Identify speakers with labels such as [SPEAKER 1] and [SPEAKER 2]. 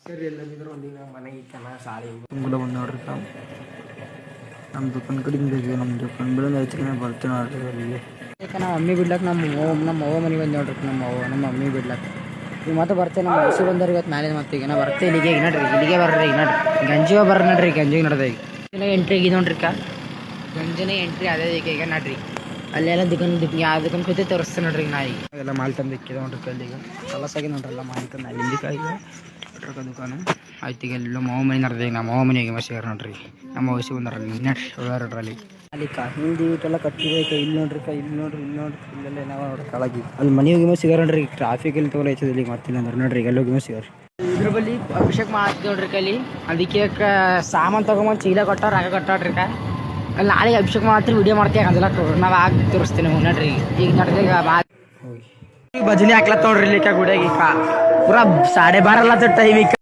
[SPEAKER 1] ಸರಿ ಎಲ್ಲದಿದ್ರು ಒಂದಿನ ಮನೆಗೆ ಕನ ಸಾಳಿ ಕೂಡ ಬಂದು ನೋಡ್ರಿ ನಮ್ಮ ದುಕಾನ್ ಕಡೆಯಿಂದ ನಮ್ಮ ದುಕಾನ್ ಬೆಳೆದ ಹೆಚ್ಚಿಗೆ ಬರ್ತೀವಿ ನೋಡ್ರಿ ಅಲ್ಲಿಗೆ ಯಾಕೆ ನಮ್ಮ ಮಮ್ಮಿ ಬಿಡ್ಲಕ್ಕೆ ನಮ್ಮ ಅವ್ವ ಮನೆಗೆ ಬಂದು ನೋಡ್ರಿ ನಮ್ಮ ಮಮ್ಮಿ ಬಿಡ್ಲಕ್ಕೆ ಈಗ ಮತ್ತೆ ಬರ್ತೇನೆ ನಮ್ಮ ಮೈಸೂರು ಬಂದವ್ರು ಇವತ್ತು ನಾಳೆ ಮತ್ತೆ ಈಗ ನಾ ಬರ್ತೇನೆ ಇಲ್ಲಿಗೆ ಈಗ ನೋಡ್ರಿ ಇಲ್ಲಿಗೆ ಬರ್ರಿ ಈಗ ನೋಡ್ರಿ ಗಂಜಿಗೆ ಬರ್ರಿ ನೋಡ್ರಿ ಗಂಜಿಗೆ ನೋಡ್ದೆ ಈಗ ಎಂಟ್ರಿ ಆಗಿದೆ ನೋಡ್ರಿ ಗಂಜಿನ ಎಂಟ್ರಿ ಅದೇ ಈಗ ನೋಡ್ರಿ ಅಲ್ಲೆಲ್ಲ ದುಕಾನ್ ಯಾವ ದುಕಾನ್ ಕೂತಿ ತೋರಿಸ್ತೇನೆ ನೋಡ್ರಿ ಈಗ ನಾ ಈಗ ಎಲ್ಲ ಮಾಲ್ ತಂದು ಇಕ್ಕಿದೆ ನೋಡ್ರಿ ಕಲ್ಲಿಗ ಕಲಸಾಗಿ ನೋಡ್ರಿ ಎಲ್ಲ ಮಾಲ್ ತಂದು ಅಲ್ಲಿ ಕಾಯಿಗೆ ದುಕಾನು ಆಯ್ತು ಈಗ ಎಲ್ಲ ಮಾವ ಮನೆ ನಡ್ದೆ ಈಗ ನಮ್ಮ ಮಾವ ಮನೆಗೆ ಮಸಿಗಾರ ನೋಡ್ರಿ ನಮ್ಮ ವಯಸ್ಸು ಬಂದ್ರಲ್ಲಿ ನೋಡ್ರಿ ಅಲ್ಲಿ ಅಲ್ಲಿ ಹಿಂದಿ ಇಟ್ಟೆಲ್ಲ ಕಟ್ಟಿದೆ ಇಲ್ಲಿ ನೋಡ್ರಿ ಇಲ್ಲಿ ನೋಡ್ರಿ ಇಲ್ಲೆಲ್ಲ ನಾವು ನೋಡ್ರಿ ಕೆಳಗೆ ಅಲ್ಲಿ ಮನೆ ಹೋಗಿ ಸಿಗಾರ ನೋಡ್ರಿ ಟ್ರಾಫಿಕ್ ಇಲ್ಲಿ ತೋಲ ಐತದ ಇಲ್ಲಿ ಮತ್ತಿಲ್ಲ ಅಂದ್ರೆ ನೋಡ್ರಿ ಎಲ್ಲ ಹೋಗಿ ಸಿಗಾರ ಇದ್ರ ಬಲ್ಲಿ ಅಭಿಷೇಕ್ ಮಾಡ್ತೀವಿ ನೋಡ್ರಿ ಅಲ್ಲಿ ಅದಕ್ಕೆ ಸಾಮಾನು ತಗೊಂಬಂದು ಚೀಲ ಕೊಟ್ಟವ್ರು ಆಗ ಕೊಟ್ಟವ್ರಿ ಅಲ್ಲಿ ನಾಳೆ ಅಭಿಷೇಕ್ ಮಾಡ್ತೀವಿ ವಿಡಿಯೋ ಮಾಡ್ತೀವಿ ಅದೆಲ್ಲ ನಾವು ಆಗಿ ತೋರಿಸ್ತೀನಿ ನೋಡ್ರಿ ಈಗ ನೋಡ್ರಿ ಈಗ ಭಜನೆ ಹಾಕ್ಲತ್ತ ನೋಡ್ರಿ ಇಲ್ಲಿಕ ಗುಡಿಯಾಗ ಈಗ ಪೂರಾ 12:30 ಟೈಮ್ ಈಗ